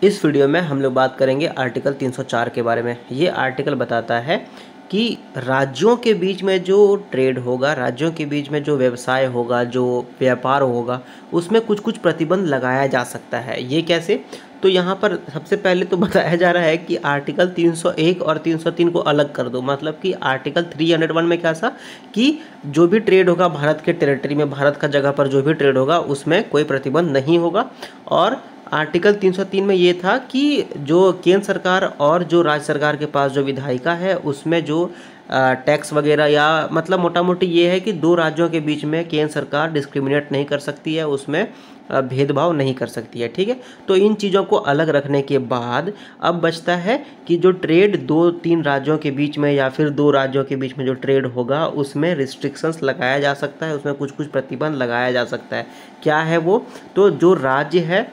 इस वीडियो में हम लोग बात करेंगे आर्टिकल 304 के बारे में। ये आर्टिकल बताता है कि राज्यों के बीच में जो ट्रेड होगा, राज्यों के बीच में जो व्यवसाय होगा, जो व्यापार होगा, उसमें कुछ कुछ प्रतिबंध लगाया जा सकता है। ये कैसे? तो यहाँ पर सबसे पहले तो बताया जा रहा है कि आर्टिकल 301 और 303 को अलग कर दो। मतलब कि आर्टिकल 301 में क्या सा कि जो भी ट्रेड होगा भारत के टेरिटरी में, भारत का जगह पर जो भी ट्रेड होगा उसमें कोई प्रतिबंध नहीं होगा। और आर्टिकल 303 में ये था कि जो केंद्र सरकार और जो राज्य सरकार के पास जो विधायिका है उसमें जो टैक्स वगैरह, या मतलब मोटा मोटी ये है कि दो राज्यों के बीच में केंद्र सरकार डिस्क्रिमिनेट नहीं कर सकती है, उसमें भेदभाव नहीं कर सकती है। ठीक है, तो इन चीज़ों को अलग रखने के बाद अब बचता है कि जो ट्रेड दो तीन राज्यों के बीच में या फिर दो राज्यों के बीच में जो ट्रेड होगा उसमें रिस्ट्रिक्शंस लगाया जा सकता है, उसमें कुछ कुछ प्रतिबंध लगाया जा सकता है। क्या है वो? तो जो राज्य है,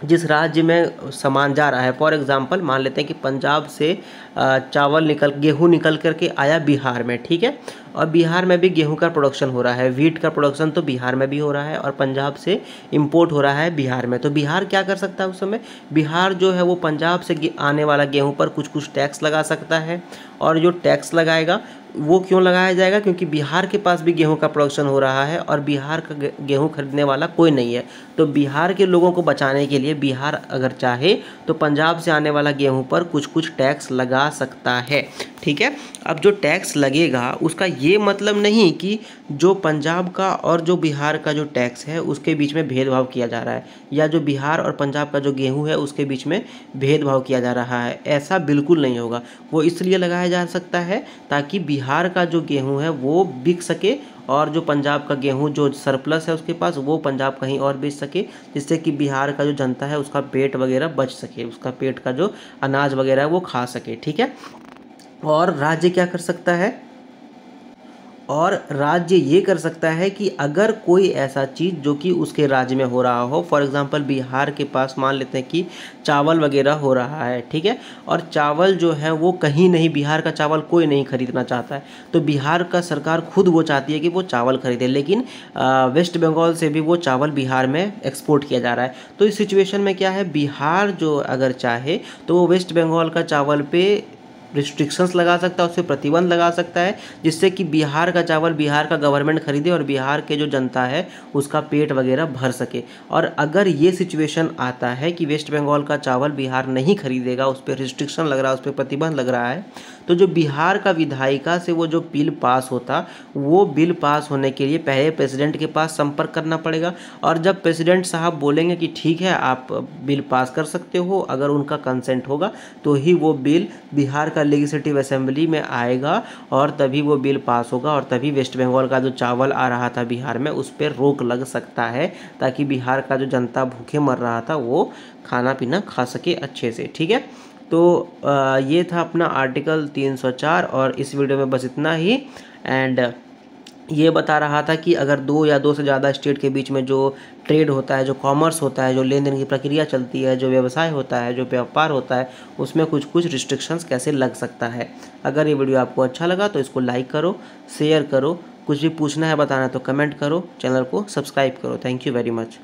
जिस राज्य में सामान जा रहा है, फॉर एग्जांपल मान लेते हैं कि पंजाब से गेहूं निकल करके आया बिहार में। ठीक है, और बिहार में भी गेहूं का प्रोडक्शन हो रहा है, वीट का प्रोडक्शन तो बिहार में भी हो रहा है और पंजाब से इंपोर्ट हो रहा है बिहार में। तो बिहार क्या कर सकता है उस समय? बिहार जो है वो पंजाब से आने वाला गेहूं पर कुछ कुछ टैक्स लगा सकता है। और जो टैक्स लगाएगा वो क्यों लगाया जाएगा? क्योंकि बिहार के पास भी गेहूं का प्रोडक्शन हो रहा है और बिहार का गेहूं खरीदने वाला कोई नहीं है। तो बिहार के लोगों को बचाने के लिए बिहार अगर चाहे तो पंजाब से आने वाला गेहूं पर कुछ कुछ टैक्स लगा सकता है। ठीक है, अब जो टैक्स लगेगा उसका ये मतलब नहीं कि जो पंजाब का और जो बिहार का जो टैक्स है उसके बीच में भेदभाव किया जा रहा है, या जो बिहार और पंजाब का जो गेहूं है उसके बीच में भेदभाव किया जा रहा है। ऐसा बिल्कुल नहीं होगा। वो इसलिए लगाया जा सकता है ताकि बिहार का जो गेहूं है वो बिक सके और जो पंजाब का गेहूं जो सरप्लस है उसके पास वो पंजाब कहीं और बेच सके, जिससे कि बिहार का जो जनता है उसका पेट वगैरह बच सके, उसका पेट का जो अनाज वगैरह है वो खा सके। ठीक है, और राज्य क्या कर सकता है? और राज्य ये कर सकता है कि अगर कोई ऐसा चीज़ जो कि उसके राज्य में हो रहा हो, फॉर एग्जांपल बिहार के पास मान लेते हैं कि चावल वगैरह हो रहा है, ठीक है, और चावल जो है वो कहीं नहीं, बिहार का चावल कोई नहीं खरीदना चाहता है, तो बिहार का सरकार खुद वो चाहती है कि वो चावल खरीदे, लेकिन वेस्ट बंगाल से भी वो चावल बिहार में एक्सपोर्ट किया जा रहा है। तो इस सिचुएशन में क्या है, बिहार जो अगर चाहे तो वो वेस्ट बंगाल का चावल पे रिस्ट्रिक्शंस लगा सकता है, उससे प्रतिबंध लगा सकता है, जिससे कि बिहार का चावल बिहार का गवर्नमेंट खरीदे और बिहार के जो जनता है उसका पेट वगैरह भर सके। और अगर ये सिचुएशन आता है कि वेस्ट बंगाल का चावल बिहार नहीं खरीदेगा, उस पर रिस्ट्रिक्शन लग रहा है, उस पर प्रतिबंध लग रहा है, तो जो बिहार का विधायिका से वो जो बिल पास होता, वो बिल पास होने के लिए पहले प्रेसिडेंट के पास संपर्क करना पड़ेगा। और जब प्रेसिडेंट साहब बोलेंगे कि ठीक है आप बिल पास कर सकते हो, अगर उनका कंसेंट होगा तो ही वो बिल बिहार का लेजिस्लेटिव असेंबली में आएगा और तभी वो बिल पास होगा, और तभी वेस्ट बंगाल का जो चावल आ रहा था बिहार में उस पर रोक लग सकता है, ताकि बिहार का जो जनता भूखे मर रहा था वो खाना पीना खा सके अच्छे से। ठीक है, तो ये था अपना आर्टिकल 304 और इस वीडियो में बस इतना ही। एंड ये बता रहा था कि अगर दो या दो से ज़्यादा स्टेट के बीच में जो ट्रेड होता है, जो कॉमर्स होता है, जो लेन देन की प्रक्रिया चलती है, जो व्यवसाय होता है, जो व्यापार होता है, उसमें कुछ कुछ रिस्ट्रिक्शंस कैसे लग सकता है। अगर ये वीडियो आपको अच्छा लगा तो इसको लाइक करो, शेयर करो, कुछ भी पूछना है बताना है तो कमेंट करो, चैनल को सब्सक्राइब करो। Thank you very much.